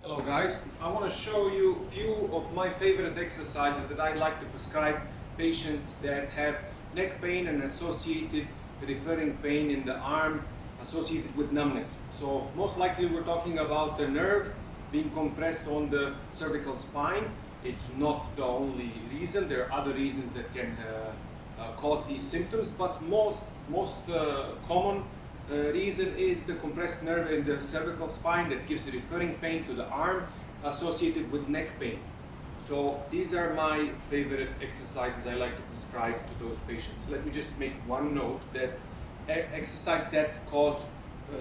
Hello guys, I want to show you a few of my favorite exercises that I like to prescribe patients that have neck pain and associated referring pain in the arm associated with numbness. So most likely we're talking about the nerve being compressed on the cervical spine. It's not the only reason, there are other reasons that can cause these symptoms, but most common reason is the compressed nerve in the cervical spine that gives referring pain to the arm associated with neck pain. So these are my favorite exercises I like to prescribe to those patients. Let me just make one note that exercise that cause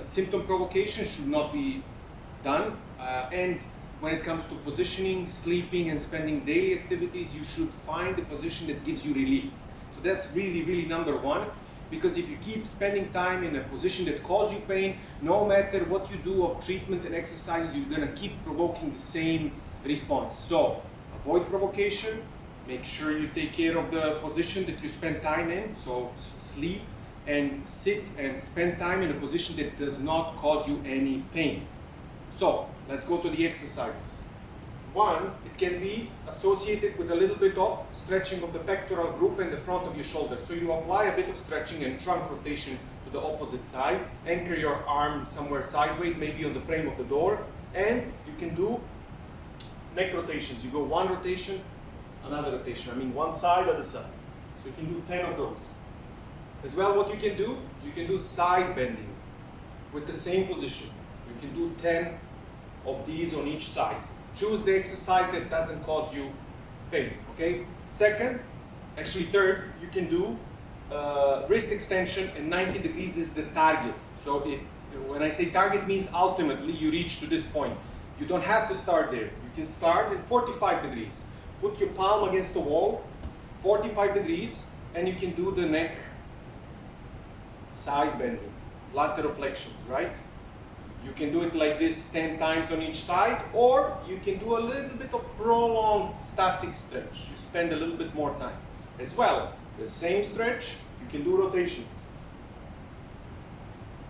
symptom provocation should not be done, and when it comes to positioning, sleeping and spending daily activities, you should find a position that gives you relief. So that's really number one. Because if you keep spending time in a position that causes you pain, no matter what you do of treatment and exercises, you're gonna keep provoking the same response. So avoid provocation, make sure you take care of the position that you spend time in, so sleep and sit and spend time in a position that does not cause you any pain. So let's go to the exercises. One, it can be associated with a little bit of stretching of the pectoral group and the front of your shoulder. So you apply a bit of stretching and trunk rotation to the opposite side. Anchor your arm somewhere sideways, maybe on the frame of the door. And you can do neck rotations. You go one rotation, another rotation. I mean one side, other side. So you can do 10 of those. As well, what you can do side bending with the same position. You can do 10 of these on each side. Choose the exercise that doesn't cause you pain, okay? Second, actually third, you can do wrist extension, and 90 degrees is the target. So when I say target means ultimately you reach to this point. You don't have to start there. You can start at 45 degrees. Put your palm against the wall, 45 degrees, and you can do the neck side bending, lateral flexions, right? You can do it like this 10 times on each side, or you can do a little bit of prolonged static stretch. You spend a little bit more time. As well, the same stretch, you can do rotations.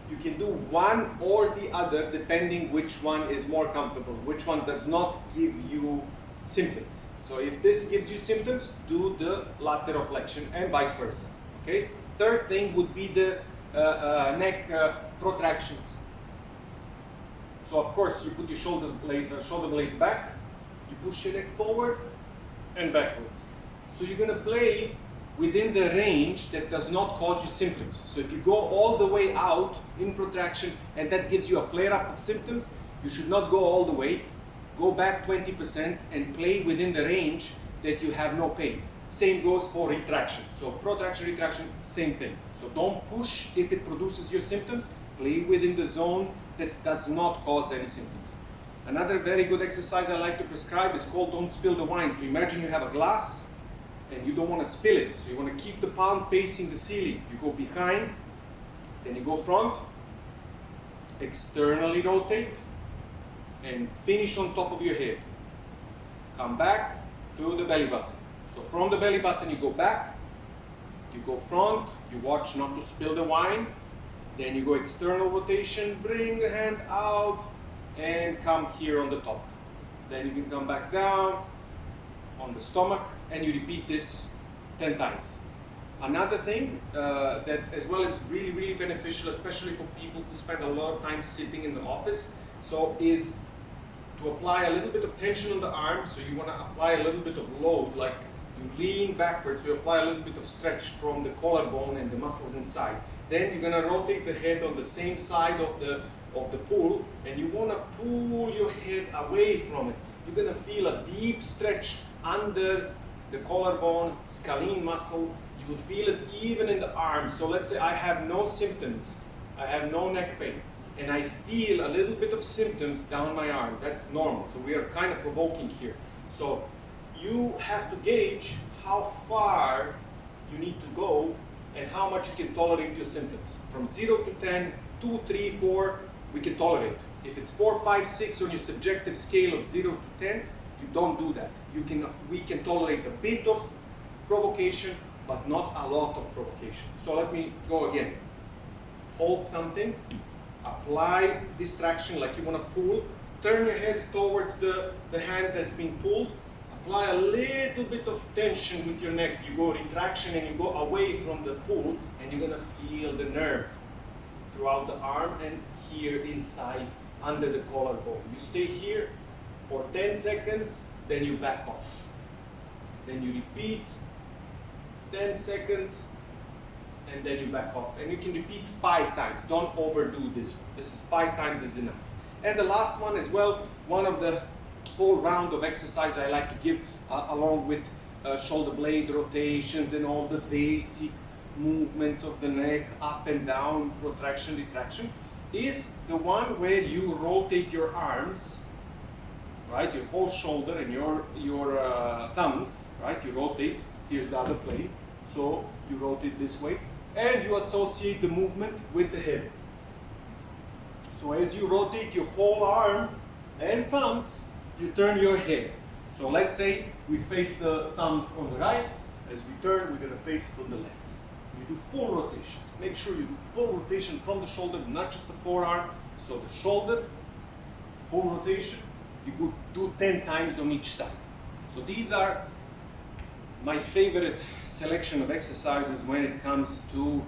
You can do one or the other depending which one is more comfortable, which one does not give you symptoms. So if this gives you symptoms, do the lateral flexion and vice versa. Okay? Third thing would be the neck protractions. So of course you put your shoulder blades back, you push your neck forward and backwards. So you're going to play within the range that does not cause you symptoms. So if you go all the way out in protraction and that gives you a flare-up of symptoms, you should not go all the way. Go back 20% and play within the range that you have no pain. Same goes for retraction. So protraction, retraction, same thing. So don't push if it produces your symptoms. Play within the zone that does not cause any symptoms. Another very good exercise I like to prescribe is called don't spill the wine. So imagine you have a glass and you don't want to spill it. So you want to keep the palm facing the ceiling. You go behind, then you go front, externally rotate, and finish on top of your head. Come back to the belly button. So from the belly button you go back, you go front, you watch not to spill the wine, then you go external rotation, bring the hand out and come here on the top. Then you can come back down on the stomach and you repeat this 10 times. Another thing that as well is really beneficial, especially for people who spend a lot of time sitting in the office, so is to apply a little bit of tension on the arm. So you want to apply a little bit of load, like you lean backwards, so you apply a little bit of stretch from the collarbone and the muscles inside. Then you're going to rotate the head on the same side of the pull, and you want to pull your head away from it. You're going to feel a deep stretch under the collarbone, scalene muscles. You will feel it even in the arm. So let's say I have no symptoms, I have no neck pain, and I feel a little bit of symptoms down my arm. That's normal. So we are kind of provoking here. So you have to gauge how far you need to go and how much you can tolerate your symptoms. From 0 to 10, 2, 3, 4, we can tolerate. If it's 4, 5, 6 on your subjective scale of 0 to 10, you don't do that. We can tolerate a bit of provocation, but not a lot of provocation. So let me go again. Hold something, apply distraction like you want to pull, turn your head towards the hand that's being pulled. Apply a little bit of tension with your neck. You go retraction and you go away from the pull, and you're gonna feel the nerve throughout the arm and here inside under the collarbone. You stay here for 10 seconds, then you back off. Then you repeat 10 seconds, and then you back off. And you can repeat 5 times. Don't overdo this one. This is 5 times is enough. And the last one as well, one of the whole round of exercise I like to give along with shoulder blade rotations and all the basic movements of the neck, up and down, protraction, retraction, is the one where you rotate your arms, right? Your whole shoulder and your thumbs, right? You rotate. Here's the other plane. So you rotate this way, and you associate the movement with the head. So as you rotate your whole arm and thumbs, you turn your head. So let's say we face the thumb on the right. As we turn, we're going to face it on the left. You do full rotations. Make sure you do full rotation from the shoulder, not just the forearm. So the shoulder, full rotation, you do 10 times on each side. So these are my favorite selection of exercises when it comes to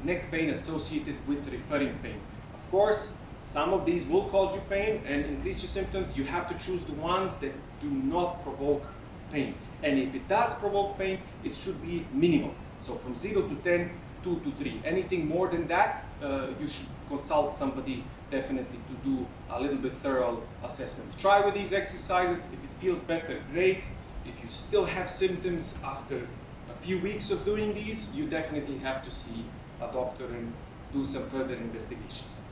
neck pain associated with referring pain. Of course, some of these will cause you pain and increase your symptoms. You have to choose the ones that do not provoke pain. And if it does provoke pain, it should be minimal. So from 0 to 10, 2 to 3. Anything more than that, you should consult somebody definitely to do a little bit thorough assessment. Try with these exercises. If it feels better, great. If you still have symptoms after a few weeks of doing these, you definitely have to see a doctor and do some further investigations.